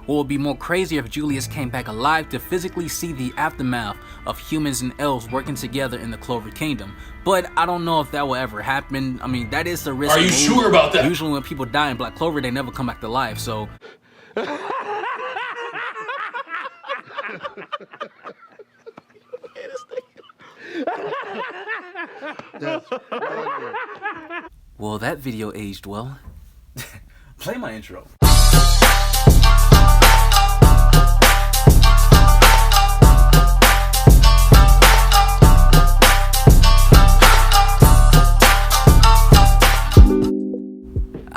What would be more crazy if Julius came back alive to physically see the aftermath of humans and elves working together in the Clover Kingdom. But I don't know if that will ever happen. I mean, that is the risk. Are you sure about that? Usually when people die in Black Clover, they never come back to life, so... Well, that video aged well. Play my intro.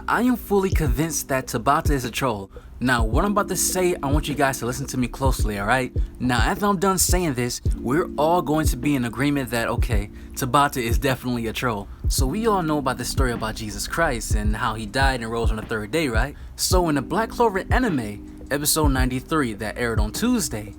I am fully convinced that Tabata is a troll. Now, what I'm about to say, I want you guys to listen to me closely, alright? Now, after I'm done saying this, we're all going to be in agreement that, okay, Tabata is definitely a troll. So we all know about the story about Jesus Christ and how he died and rose on the third day, right? So in the Black Clover anime, episode 93 that aired on Tuesday,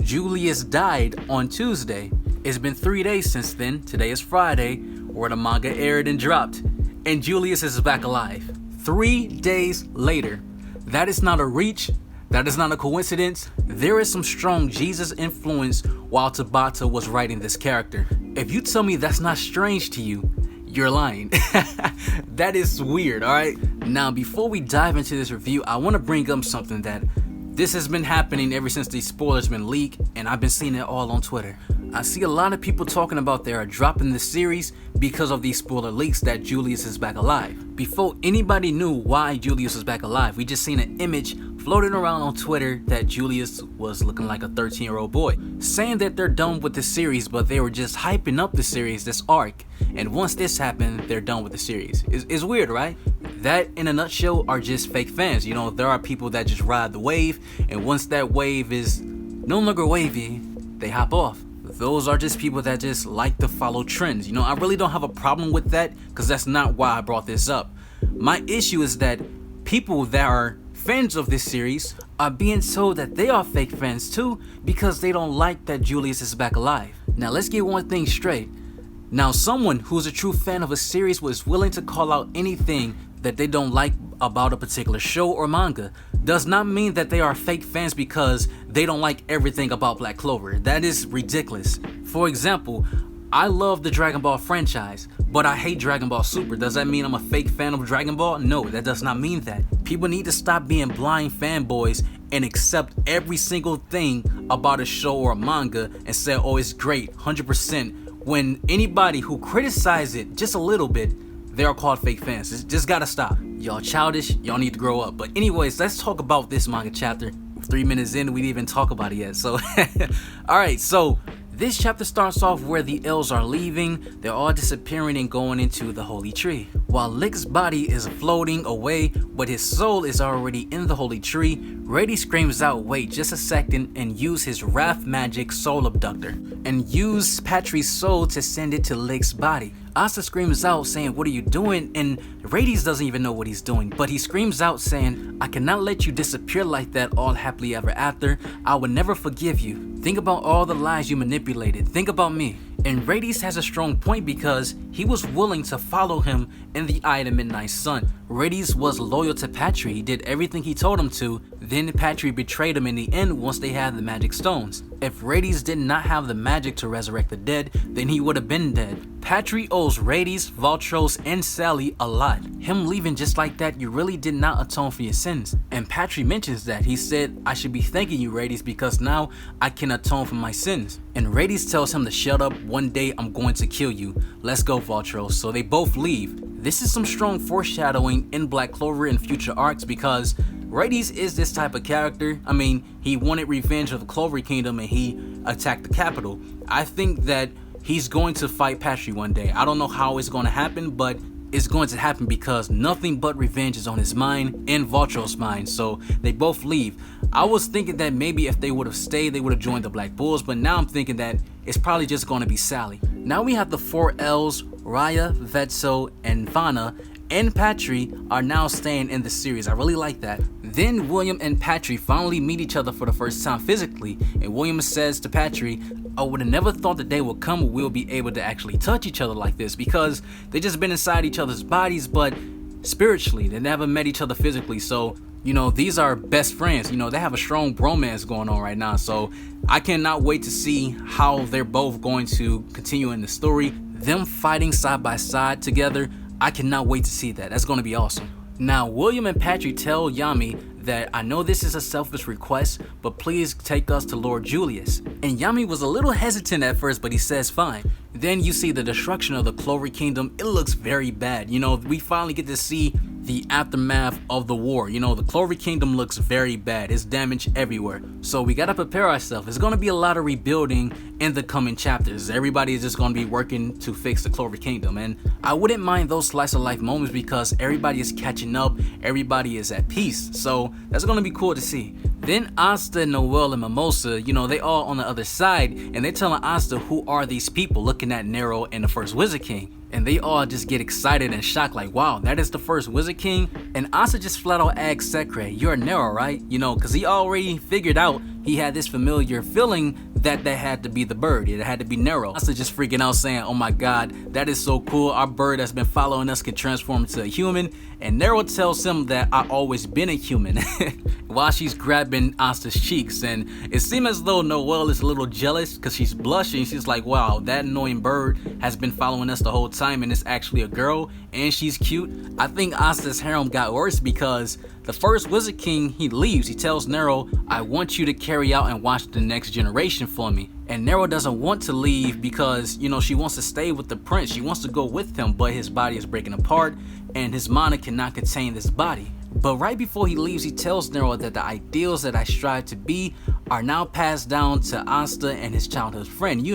Julius died on Tuesday. It's been 3 days since then. Today is Friday, where the manga aired and dropped, and Julius is back alive. 3 days later. That is not a reach. That is not a coincidence. There is some strong Jesus influence while Tabata was writing this character. If you tell me that's not strange to you, you're lying. That is weird, alright? Now, before we dive into this review, I want to bring up something that this has been happening ever since these spoilers been leaked, and I've been seeing it all on Twitter. I see a lot of people talking about they are dropping the series because of these spoiler leaks that Julius is back alive. Before anybody knew why Julius was back alive, we just seen an image floating around on Twitter that Julius was looking like a 13-year-old boy, saying that they're done with the series, but they were just hyping up the series, this arc, and once this happened, they're done with the series. It's weird, right? That, in a nutshell, are just fake fans. You know, there are people that just ride the wave, and once that wave is no longer wavy, they hop off. Those are just people that just like to follow trends. You know, I really don't have a problem with that, because that's not why I brought this up. My issue is that people that are fans of this series are being told that they are fake fans too, because they don't like that Julius is back alive. Now, let's get one thing straight. Now, someone who's a true fan of a series was willing to call out anything that they don't like about a particular show or manga does not mean that they are fake fans because they don't like everything about Black Clover. That is ridiculous. For example, I love the Dragon Ball franchise, but I hate Dragon Ball Super. Does that mean I'm a fake fan of Dragon Ball? No, that does not mean that. People need to stop being blind fanboys and accept every single thing about a show or a manga and say, oh, it's great, 100%. When anybody who criticizes it just a little bit, they are called fake fans. It's just gotta stop. Y'all childish, y'all need to grow up. But anyways, let's talk about this manga chapter. 3 minutes in, we didn't even talk about it yet. So, alright, so this chapter starts off where the elves are leaving. They're all disappearing and going into the holy tree. While Lick's body is floating away, but his soul is already in the holy tree, Reddy screams out, wait just a second, and use his wrath magic soul abductor, and use Patri's soul to send it to Lick's body. Asa screams out saying, what are you doing? And Rades doesn't even know what he's doing, but he screams out saying, I cannot let you disappear like that all happily ever after. I will never forgive you. Think about all the lies you manipulated. Think about me. And Rades has a strong point because he was willing to follow him in the Eye of the Midnight Sun. Rades was loyal to Patri. He did everything he told him to. Then Patri betrayed him in the end once they had the magic stones. If Rades did not have the magic to resurrect the dead, then he would have been dead. Patri owes Rades, Valtros, and Sally a lot. Him leaving just like that, you really did not atone for your sins. And Patri mentions that. He said, I should be thanking you, Rades, because now I can atone for my sins. And Rades tells him to shut up. One day I'm going to kill you. Let's go, Valtros. So they both leave. This is some strong foreshadowing in Black Clover and future arcs because Rades is this type of character. I mean, he wanted revenge of the Clover Kingdom and he attacked the capital. I think that he's going to fight Patri one day. I don't know how it's going to happen, but it's going to happen because nothing but revenge is on his mind and Valtros' mind. So they both leave. I was thinking that maybe if they would have stayed, they would have joined the Black Bulls, but now I'm thinking that it's probably just going to be Sally. Now we have the 4 elves, Raya, Vetso, and Vanna, and Patri are now staying in the series. I really like that. Then William and Patri finally meet each other for the first time physically, and William says to Patri, I would have never thought the day would come where we'll be able to actually touch each other like this because they just been inside each other's bodies, but spiritually. They never met each other physically. So, these are best friends. They have a strong bromance going on right now. So I cannot wait to see how they're both going to continue in the story. Them fighting side by side together, I cannot wait to see that. That's going to be awesome. Now, William and Patri tell Yami that I know this is a selfish request, but please take us to Lord Julius. And Yami was a little hesitant at first, but he says fine. Then you see the destruction of the Clover Kingdom. It looks very bad. We finally get to see the aftermath of the war. The Clover Kingdom looks very bad. It's damaged everywhere. So we gotta prepare ourselves. It's gonna be a lot of rebuilding in the coming chapters. Everybody is just gonna be working to fix the Clover Kingdom. And I wouldn't mind those slice of life moments because everybody is catching up. Everybody is at peace. So that's gonna be cool to see. Then Asta, Noel, and Mimosa, they all on the other side, and they're telling Asta who are these people, looking at Nero and the first Wizard King. And they all just get excited and shocked, like, wow, that is the first Wizard King? And Asta just flat out asks Secre, you're Nero, right? Because he already figured out he had this familiar feeling that had to be the bird. It had to be Nero. Asta just freaking out saying, oh my god, that is so cool. Our bird that's been following us can transform into a human. And Nero tells him that I've always been a human while she's grabbing Asta's cheeks. And it seems as though Noel is a little jealous because she's blushing. She's like, wow, that annoying bird has been following us the whole time and it's actually a girl and she's cute. I think Asta's harem got worse because the first Wizard King, he leaves. He tells Nero, I want you to carry out and watch the next generation for me. And Nero doesn't want to leave because, she wants to stay with the prince. She wants to go with him, but his body is breaking apart and his mana cannot contain this body. But right before he leaves, he tells Nero that the ideals that I strive to be are now passed down to Asta and his childhood friend,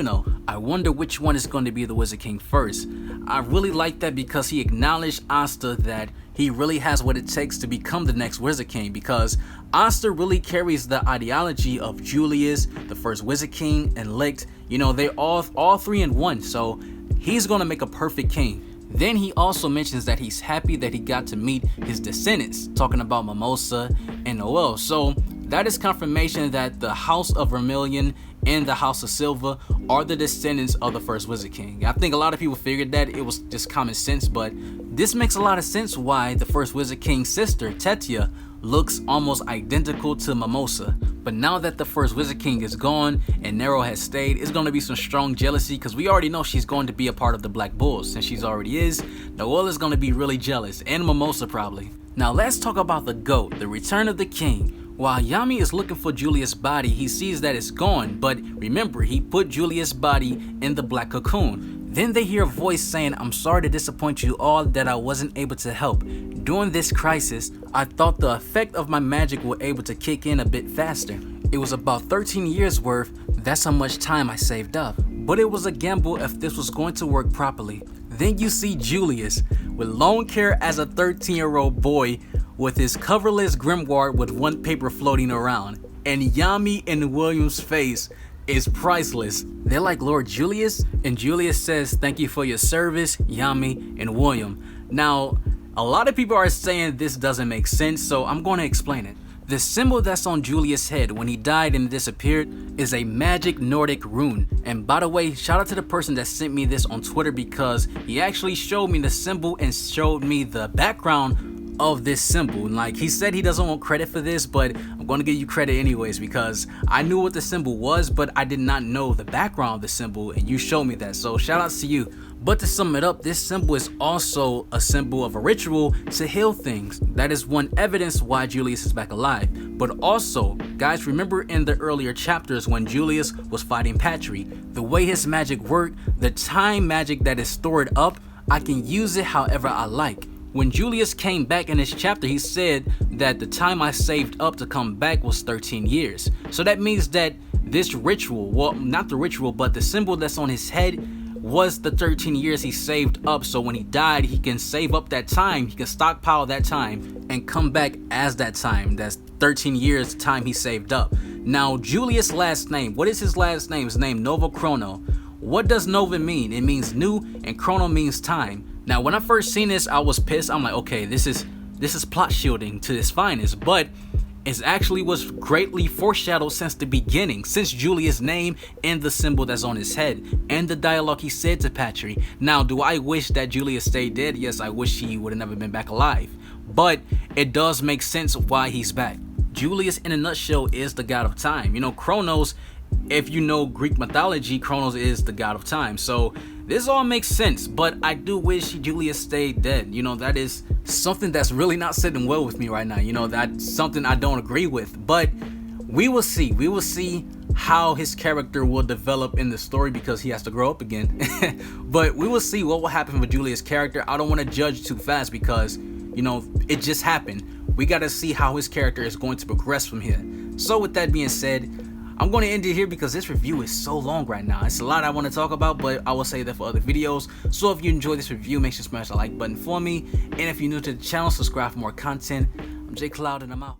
I wonder which one is going to be the Wizard King first. I really like that because he acknowledged Asta that he really has what it takes to become the next Wizard King, because Asta really carries the ideology of Julius, the first Wizard King, and Licht. They're all three in one, so he's going to make a perfect king. Then he also mentions that he's happy that he got to meet his descendants, talking about Mimosa and Noel. So that is confirmation that the House of Vermilion and the House of Silver are the descendants of the first Wizard King. I think a lot of people figured that. It was just common sense, but this makes a lot of sense why the first Wizard King's sister, Tetia, looks almost identical to Mimosa. But now that the first Wizard King is gone and Nero has stayed, it's going to be some strong jealousy because we already know she's going to be a part of the Black Bulls. Since she's already is, Noel is going to be really jealous, and Mimosa probably. Now let's talk about the GOAT, the return of the king. While Yami is looking for Julius' body, he sees that it's gone, but remember, he put Julius' body in the black cocoon. Then they hear a voice saying, I'm sorry to disappoint you all that I wasn't able to help. During this crisis, I thought the effect of my magic were able to kick in a bit faster. It was about 13 years worth, that's how much time I saved up. But it was a gamble if this was going to work properly. Then you see Julius, with long hair as a 13-year-old boy, with his coverless grimoire with one paper floating around. And Yami and William's face is priceless. They're like, Lord Julius? And Julius says, thank you for your service, Yami and William. Now, a lot of people are saying this doesn't make sense, so I'm going to explain it. The symbol that's on Julius' head when he died and disappeared is a magic Nordic rune. And by the way, shout out to the person that sent me this on Twitter because he actually showed me the symbol and showed me the background of this symbol. Like, he said he doesn't want credit for this, but I'm going to give you credit anyways because I knew what the symbol was, but I did not know the background of the symbol, and you showed me that, so shout out to you. But to sum it up, this symbol is also a symbol of a ritual to heal things. That is one evidence why Julius is back alive. But also, guys, remember in the earlier chapters when Julius was fighting Patri, the way his magic worked, the time magic that is stored up, I can use it however I like. When Julius came back in this chapter, he said that the time I saved up to come back was 13 years. So that means that this ritual, well, not the ritual, but the symbol that's on his head was the 13 years he saved up. So when he died, he can save up that time, he can stockpile that time and come back as that time. That's 13 years time he saved up. Now, Julius' last name, what is his last name? His name, Novachrono. What does Nova mean? It means new, and Chrono means time. Now, when I first seen this, I was pissed. I'm like, okay, this is plot shielding to its finest. But It actually was greatly foreshadowed since the beginning, since Julius' name and the symbol that's on his head, and the dialogue he said to Patri. Now, do I wish that Julius stayed dead? Yes, I wish he would have never been back alive. But it does make sense why he's back. Julius, in a nutshell, is the god of time. You know, Kronos, if you know Greek mythology, Kronos is the god of time. So this all makes sense, but I do wish Julius stayed dead. You know, that is something that's really not sitting well with me right now. You know, that's something I don't agree with, but we will see. We will see how his character will develop in the story because he has to grow up again. But we will see what will happen with Julius' character. I don't want to judge too fast because, you know, it just happened. We got to see how his character is going to progress from here. So with that being said, I'm going to end it here because this review is so long right now. It's a lot I want to talk about, but I will save that for other videos. So if you enjoyed this review, make sure to smash the like button for me. And if you're new to the channel, subscribe for more content. I'm J Cloud and I'm out.